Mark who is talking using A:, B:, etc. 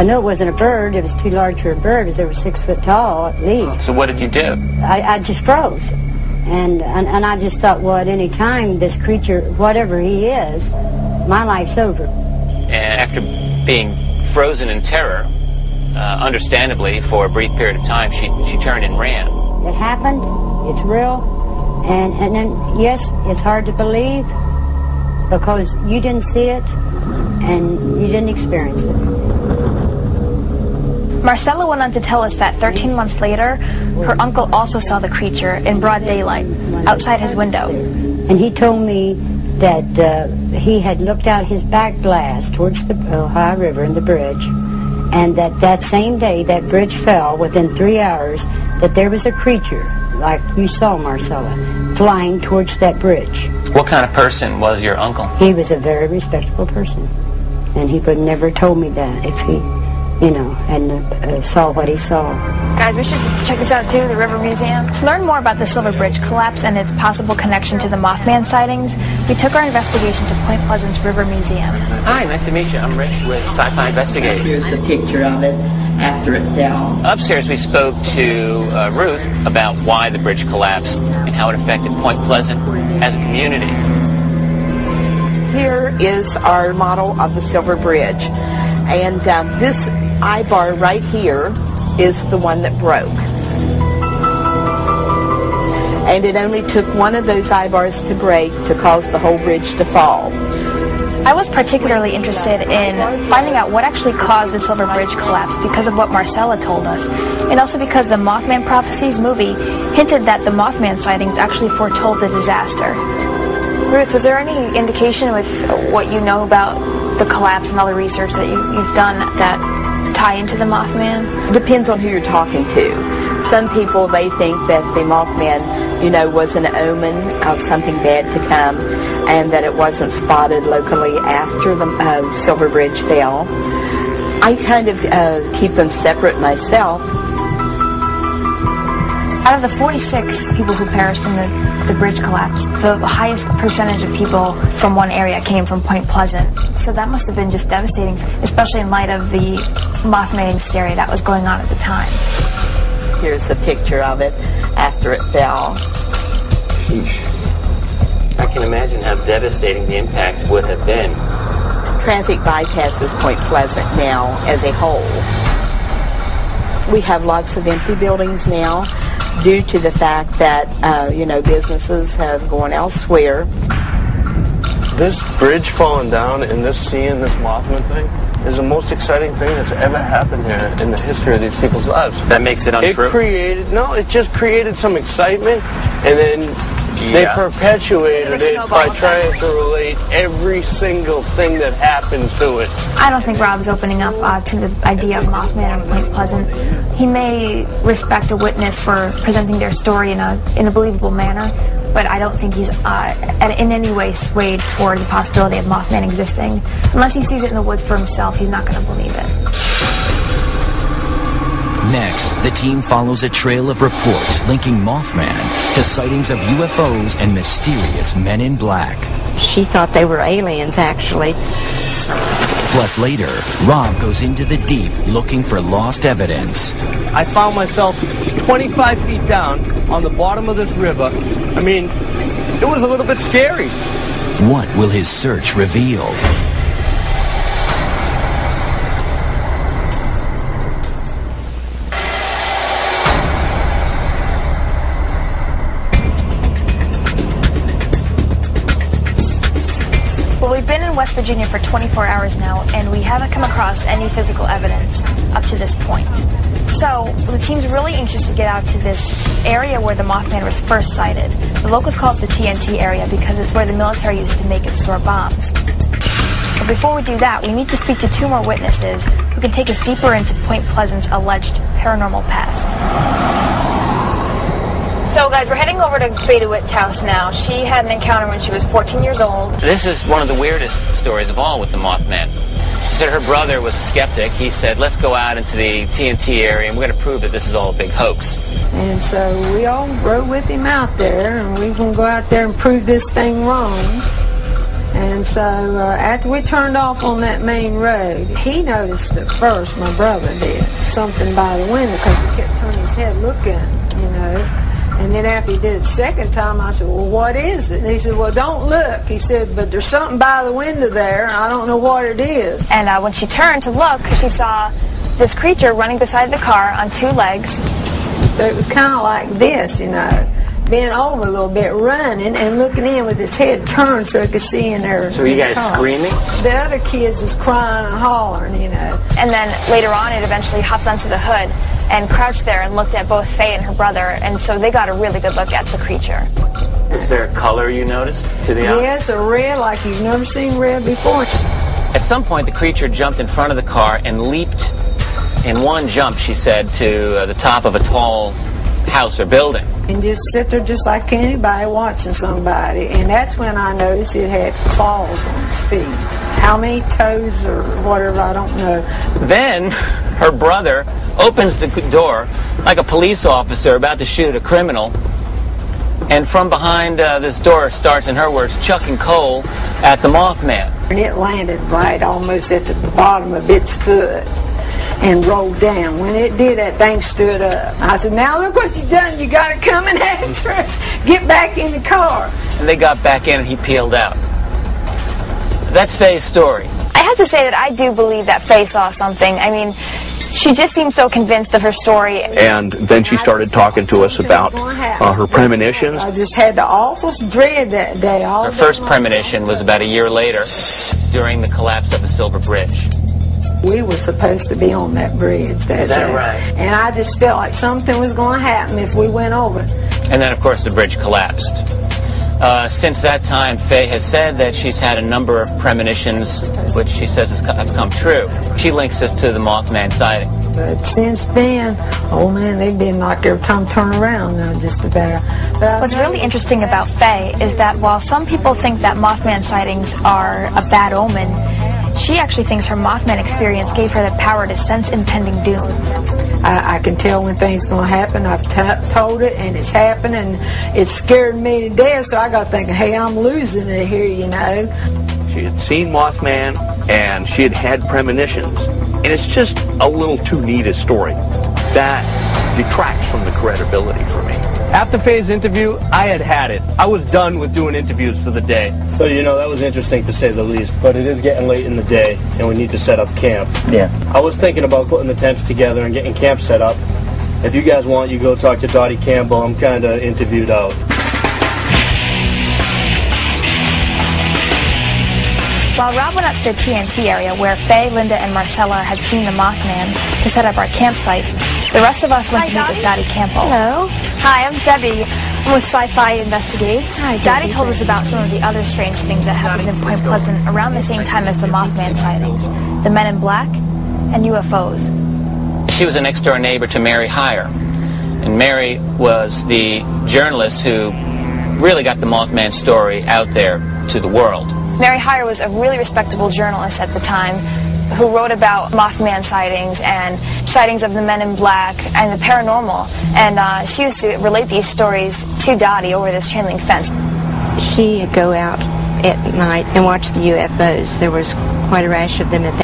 A: I know it wasn't a bird. It was too large for a bird. It was over 6 foot tall at least.
B: So what did you do?
A: I just froze. And I just thought, well, at any time, this creature, whatever he is, my life's over.
B: And after being frozen in terror, understandably, for a brief period of time, she turned and ran.
A: It happened. It's real. And then, yes, it's hard to believe because you didn't see it and you didn't experience it.
C: Marcella went on to tell us that 13 months later, her uncle also saw the creature in broad daylight outside his window.
A: And he told me that he had looked out his back glass towards the Ohio River and the bridge, and that same day that bridge fell, within 3 hours, that there was a creature, like you saw, Marcella, flying towards that bridge.
B: What kind of person was your uncle?
A: He was a very respectable person, and he would never told me that if he, hadn't saw what he saw.
C: Guys, we should check this out too, the River Museum. To learn more about the Silver Bridge collapse and its possible connection to the Mothman sightings, we took our investigation to Point Pleasant's River Museum.
B: Hi, nice to meet you. I'm Rich with SCI-FI Investigators.
D: Here's the picture of it after it fell.
B: Upstairs we spoke to Ruth about why the bridge collapsed and how it affected Point Pleasant as a community.
E: Here is our model of the Silver Bridge. And this I-bar right here is the one that broke. And it only took one of those I-bars to break to cause the whole bridge to fall.
C: I was particularly interested in finding out what actually caused the Silver Bridge collapse because of what Marcella told us, and also because the Mothman Prophecies movie hinted that the Mothman sightings actually foretold the disaster. Ruth, was there any indication with what you know about the collapse and all the research that you've done that tie into the Mothman?
E: It depends on who you're talking to. Some people, they think that the Mothman, was an omen of something bad to come, and that it wasn't spotted locally after the Silver Bridge fell. I kind of keep them separate myself.
C: Out of the 46 people who perished in the bridge collapse, the highest percentage of people from one area came from Point Pleasant. So that must have been just devastating, especially in light of the Mothman hysteria that was going on at the time.
E: Here's a picture of it after it fell.
B: I can imagine how devastating the impact would have been.
E: Traffic bypasses Point Pleasant now as a whole. We have lots of empty buildings now due to the fact that, businesses have gone elsewhere.
F: This bridge falling down and seeing this Mothman thing is the most exciting thing that's ever happened here in the history of these people's lives.
B: That makes it untrue?
F: It just created some excitement, and then they perpetuated it by trying to relate every single thing that happened to it.
C: I don't think Rob's opening up to the idea of Mothman and Point Pleasant. He may respect a witness for presenting their story in a believable manner, but I don't think he's in any way swayed toward the possibility of Mothman existing. Unless he sees it in the woods for himself, he's not going to believe it.
G: Next, the team follows a trail of reports linking Mothman to sightings of UFOs and mysterious men in black.
H: She thought they were aliens, actually.
G: Plus later, Rob goes into the deep looking for lost evidence.
F: I found myself 25 feet down on the bottom of this river. I mean, it was a little bit scary.
G: What will his search reveal?
C: We've been in West Virginia for 24 hours now, and we haven't come across any physical evidence up to this point. So the team's really anxious to get out to this area where the Mothman was first sighted. The locals call it the TNT area because it's where the military used to make and store bombs. But before we do that, we need to speak to two more witnesses who can take us deeper into Point Pleasant's alleged paranormal past. So guys, we're heading over to Faye DeWitt's house now. She had an encounter when she was 14 years old.
B: This is one of the weirdest stories of all with the Mothman. She said her brother was a skeptic. He said, let's go out into the TNT area and we're going to prove that this is all a big hoax.
I: And so we all rode with him out there, and we can go out there and prove this thing wrong. And so after we turned off on that main road, he noticed at first, my brother did, something by the window because he kept turning his head looking, you know. And then after he did it the second time, I said, well, what is it? And he said, well, don't look. He said, but there's something by the window there, and I don't know what it is.
C: And when she turned to look, she saw this creature running beside the car on two legs.
I: It was kind of like this, you know, bent over a little bit, running and looking in with his head turned so he could see in there.
B: So were you guys screaming?
I: The other kids was crying and hollering, you know.
C: And then later on, it eventually hopped onto the hood and crouched there and looked at both Faye and her brother, and so they got a really good look at the creature.
B: Is there a color you noticed to the eye?
I: Yes, a red like you've never seen red before.
B: At some point, the creature jumped in front of the car and leaped in one jump, she said, to the top of a tall house or building.
I: And just sit there just like anybody watching somebody. And that's when I noticed it had claws on its feet. How many toes or whatever, I don't know.
B: Then her brother opens the door like a police officer about to shoot a criminal. And from behind this door starts, in her words, chucking coal at the Mothman.
I: And it landed right almost at the bottom of its foot and rolled down. When it did, that thing stood up. I said, now look what you done. You got it coming after us. Get back in the car.
B: And they got back in and he peeled out. That's Faye's story.
C: I have to say that I do believe that Faye saw something. I mean, she just seemed so convinced of her story.
J: And then she started talking to us about her premonitions.
I: I just had the awful dread that day.
B: Her first premonition was about a year later, during the collapse of the Silver Bridge.
I: We were supposed to be on that bridge that day.
B: Is that right?
I: And I just felt like something was going to happen if we went over.
B: And then, of course, the bridge collapsed. Since that time, Faye has said that she's had a number of premonitions, which she says have come true. She links this to the Mothman sighting.
I: But since then, oh man, they've been like every time turn around now, just about.
C: What's really interesting about Faye is that while some people think that Mothman sightings are a bad omen, she actually thinks her Mothman experience gave her the power to sense impending doom.
I: I can tell when things going to happen. I've told it, and it's happened, and it scared me to death, so I got thinking, hey, I'm losing it here, you know.
J: She had seen Mothman, and she had had premonitions. And it's just a little too neat a story. That detracts from the credibility for me.
F: After Faye's interview, I had it. I was done with doing interviews for the day. So, you know, that was interesting to say the least. But it is getting late in the day, and we need to set up camp. Yeah. I was thinking about putting the tents together and getting camp set up. If you guys want, you go talk to Dottie Campbell. I'm kind of interviewed out.
C: While Rob went up to the TNT area where Faye, Linda, and Marcella had seen the Mothman to set up our campsite, the rest of us went to meet with Dottie Campbell.
H: Hello.
C: Hi, I'm Debbie. I'm with Sci-Fi Investigates.
H: Hi,
C: Dottie told us about some of the other strange things that happened in Point Pleasant around the same time as the Mothman sightings, the Men in Black, and UFOs.
B: She was a next-door neighbor to Mary Heyer, and Mary was the journalist who really got the Mothman story out there to the world.
C: Mary Heyer was a really respectable journalist at the time who wrote about Mothman sightings and sightings of the Men in Black and the paranormal. And she used to relate these stories to Dottie over this chain link fence.
H: She'd go out at night and watch the UFOs. There was quite a rash of them at that